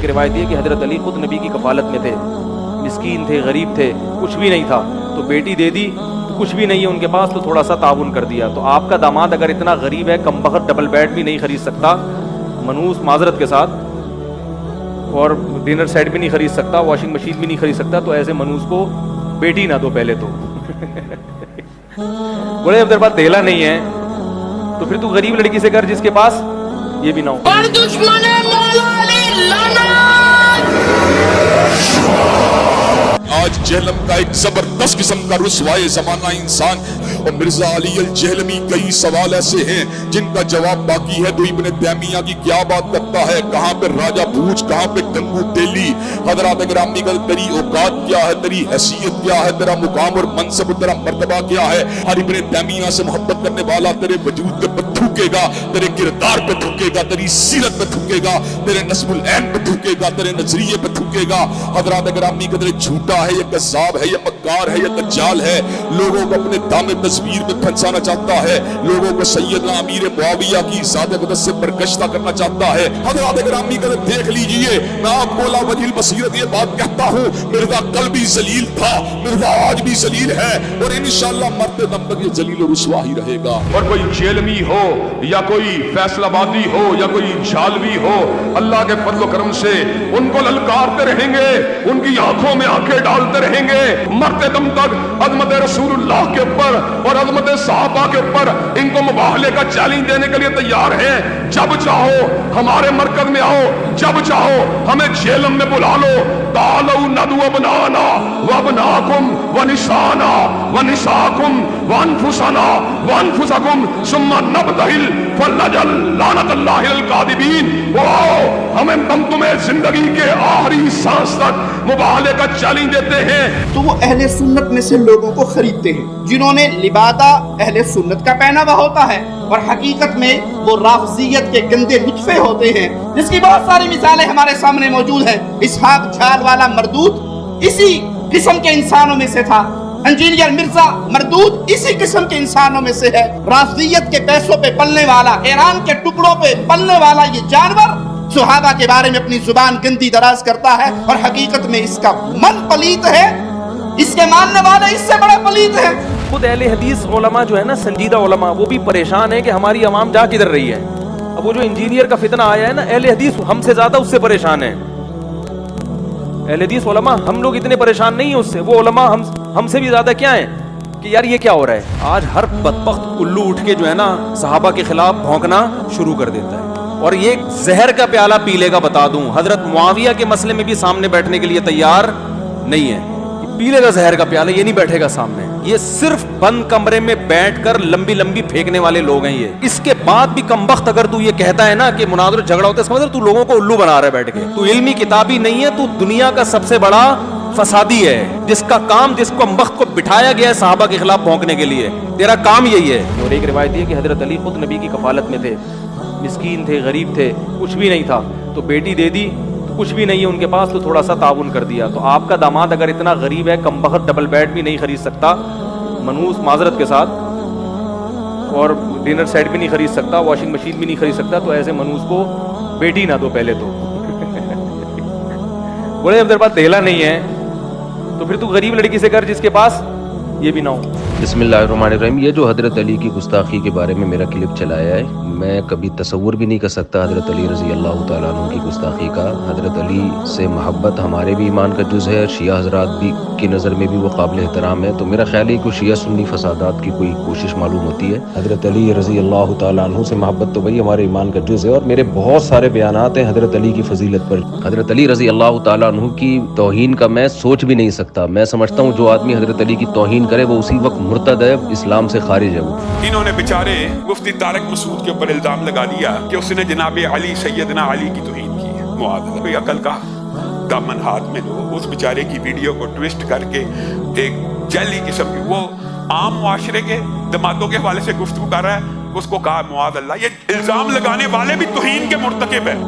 ایک روایت یہ کہ حضرت علی خود نبی کی کفالت میں تھے، مسکین تھے، غریب تھے، کچھ بھی نہیں تھا، تو بیٹی دے دی، تو کچھ بھی نہیں ہے ان کے پاس، تو تھوڑا سا تعاون کر دیا. تو آپ کا داماد اگر اتنا غریب ہے، کم بخت ڈبل بیڈ بھی نہیں خرید سکتا، منوس معذرت کے ساتھ، اور ڈنر سیٹ بھی نہیں خرید سکتا، واشنگ مشین بھی نہیں خرید سکتا، تو ایسے منوس کو بیٹی نہ دو پہلے تو. بولے جب تیرے پاس دھیلا نہیں ہے تو پھر تو غریب لڑکی سے کر جس کے پاس یہ بھی نہ ہو. اور دشمن مولا علی لعنت. آج جہلم کا ایک زبردست قسم کا رسوائے زمانہ انسان، اور مرزا علی الجہلمی کئی سوال ایسے ہیں جن کا جواب باقی ہے. تو ابن تیمیہ کی کیا بات کرتا ہے، کہاں پہ راجہ بھوج، کہاں پہ گنگو تیلی. حضرات گرامی کا تیری اوقات کیا ہے، تیری حیثیت کیا ہے، تیرا مقام اور منصب، تیرا مرتبہ کیا ہے. ہر ابن تیمیہ سے محبت کرنے والا تیرے وجود پہ تھوکے گا، تیرے کردار پہ تھوکے گا، تیری سیرت پہ تھوکے گا، تیرے نسب العین پہ تھوکے گا، تیرے نظریے پہ تھوکے گا. حضرات گرامی کا تیرے جھوٹا ہے، یہ کذاب ہے، یہ مکار ہے، یہ دجال ہے، لوگوں کو اپنے دام تصویر میں پھنسانا چاہتا ہے، لوگوں کو سیدنا امیر معاویہ کی ذات اقدس سے برگشتہ کرنا چاہتا ہے. حضرات گرامی کا دیکھ لیجئے، میں آپ کو لا وجہ البصیرت یہ بات کہتا ہوں، مرزا کل بھی ذلیل تھا، مرزا آج بھی ذلیل ہے، اور انشاءاللہ مرتے دم تک یہ ذلیل و رسوا ہی رہے گا. اور کوئی جیلمی ہو یا کوئی فیصل آبادی ہو یا کوئی جھالوی ہو، اللہ کے فضل و کرم سے ان کو للکارتے رہیں گے، ان کی آنکھوں میں آنکھیں ڈالتے رہیں گے مرتے دم تک. عظمت رسول اللہ کے اوپر اور عظمت صحابہ کے اوپر ان کو مباہلے کا چیلنج دینے کے لیے تیار ہیں. جب چاہو ہمارے مرکز میں آؤ، جب چاہو ہمیں جہلم میں بلا لو. تعالوا ندعو ابناءنا وابناءکم ونساءنا ونساءکم وانفسنا وانفسکم ثم نبتہل فلنجعل لعنت اللہ الکاذبین. ہمیں ہم تمہیں زندگی کے آخری سانس تک مباہلے کا چیلنج دیتے ہیں. تو وہ اہل سنت میں سے لوگوں کو خریدتے ہیں جنہوں نے لبادہ اہل سنت کا پہنا ہوا ہوتا ہے، اور حقیقت میں وہ رافضیت کے گندے لطفے ہوتے ہیں، جس کی بہت ساری مثالیں ہمارے سامنے موجود ہیں. اسحاق جھال والا مردود اسی قسم کے انسانوں میں سے تھا. انجینئر مرزا مردود اسی قسم کے انسانوں میں سے ہے. رافضیت کے پیسوں پہ پلنے والا، ایران کے ٹکڑوں پہ پلنے والا یہ جانور صحابہ کے بارے میں اپنی زبان گندی دراز کرتا ہے، اور حقیقت میں اس کا من پلیت ہے، اس کے ماننے والے اس سے بڑا پلیت ہے. خود اہل حدیث علماء جو ہے نا، سنجیدہ علماء، وہ بھی پریشان ہیں کہ ہماری عوام جا کدھر رہی ہے. اب وہ جو انجینئر کا فتنہ آیا ہے نا، اہل حدیث ہم سے زیادہ اس سے پریشان ہیں. اہل حدیث علماء ہم لوگ اتنے پریشان نہیں ہیں اس سے، وہ علماء ہم سے بھی زیادہ کیا ہیں کہ یار یہ کیا ہو رہا ہے. آج ہر بدبخت الو اٹھ کے جو ہے نا صحابہ کے خلاف بھونکنا شروع کر دیتا ہے، اور یہ زہر کا پیالہ پی لے گا. بتا دوں حضرت معاویہ کے مسئلے میں بھی سامنے بیٹھنے کے لیے تیار نہیں ہے. پی لے گا زہر کا پیالہ، یہ نہیں بیٹھے گا سامنے. یہ صرف بند کمرے میں بیٹھ کر لمبی لمبی پھینکنے والے لوگ ہیں. یہ اس کے بعد بھی کمبخت اگر تو یہ کہتا ہے نا کہ مناظر جھگڑا ہوتا ہے، سمجھ تو لوگوں کو الو بنا رہا ہے بیٹھ کے. تو علمی کتابی نہیں ہے، تو دنیا کا سب سے بڑا فسادی ہے، جس کا کام، جس کو کمبخت کو بٹھایا گیا ہے صحابہ کے خلاف بھونکنے کے لیے، تیرا کام یہی ہے. اور ایک روایت یہ کہ حضرت علی خود نبی کی کفالت میں تھے، مسکین تھے، غریب تھے، کچھ بھی نہیں تھا، تو بیٹی دے دی، کچھ بھی نہیں ہے ان کے پاس، تو تھوڑا سا تعاون کر دیا. تو آپ کا داماد اگر اتنا غریب ہے، کم بخت ڈبل بیڈ بھی نہیں خرید سکتا، منوس معذرت کے ساتھ، اور ڈنر سیٹ بھی نہیں خرید سکتا، واشنگ مشین بھی نہیں خرید سکتا، تو ایسے منوس کو بیٹی نہ دو پہلے تو. بولے جب تیرے پاس دھیلا نہیں ہے تو پھر تو غریب لڑکی سے کر جس کے پاس یہ بھی نہ ہو. بسم اللہ الرحمن الرحیم. یہ جو حضرت علی کی گستاخی کے بارے میں میرا کلپ چلایا ہے، میں کبھی تصور بھی نہیں کر سکتا حضرت علی رضی اللہ تعالیٰ عنہ کی گستاخی کا. حضرت علی سے محبت ہمارے بھی ایمان کا جز ہے، شیعہ حضرات بھی کی نظر میں بھی وہ قابل احترام ہے. تو میرا خیال ہے کہ شیعہ سنی فسادات کی کوئی کوشش معلوم ہوتی ہے. حضرت علی رضی اللہ تعالیٰ عنہ سے محبت تو وہی ہمارے ایمان کا جز ہے، اور میرے بہت سارے بیانات ہیں حضرت علی کی فضیلت پر. حضرت علی رضی اللہ تعالیٰ عنہ کی توہین کا میں سوچ بھی نہیں سکتا. میں سمجھتا ہوں جو آدمی حضرت علی کی توہین کرے وہ اسی وقت مرتد ہے، اسلام سے خارج ہے. وہ انہوں نے بیچارے مفتی طارق مسعود کے اوپر الزام لگا دیا کہ اس نے جناب علی، سیدنا علی کی توہین کی ہے. معاذ کوئی عقل کا دامن ہاتھ میں لو. اس بیچارے کی ویڈیو کو ٹویسٹ کر کے ایک جعلی قسم کی، وہ عام معاشرے کے دماغوں کے حوالے سے گفتگو کر رہا ہے. اس کو کہا معاذ اللہ، یہ الزام لگانے والے بھی توہین کے مرتکب ہے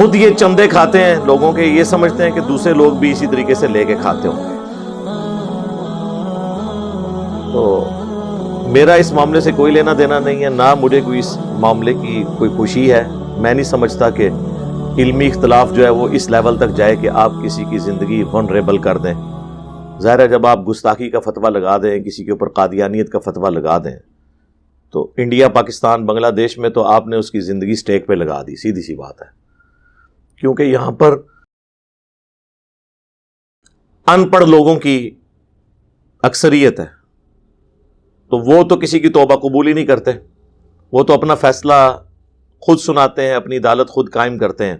خود یہ چندے کھاتے ہیں لوگوں کے، یہ سمجھتے ہیں کہ دوسرے لوگ بھی اسی طریقے سے لے کے کھاتے ہوں گے. تو میرا اس معاملے سے کوئی لینا دینا نہیں ہے، نہ مجھے کوئی اس معاملے کی کوئی خوشی ہے. میں نہیں سمجھتا کہ علمی اختلاف جو ہے وہ اس لیول تک جائے کہ آپ کسی کی زندگی ونریبل کر دیں. ظاہر ہے جب آپ گستاخی کا فتویٰ لگا دیں، کسی کے اوپر قادیانیت کا فتویٰ لگا دیں، تو انڈیا، پاکستان، بنگلہ دیش میں تو آپ نے اس کی زندگی سٹیک پہ لگا دی، سیدھی سی بات ہے. کیونکہ یہاں پر ان پڑھ لوگوں کی اکثریت ہے، تو وہ تو کسی کی توبہ قبول ہی نہیں کرتے. وہ تو اپنا فیصلہ خود سناتے ہیں، اپنی عدالت خود قائم کرتے ہیں.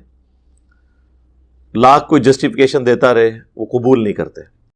لاکھ کوئی جسٹیفیکیشن دیتا رہے وہ قبول نہیں کرتے.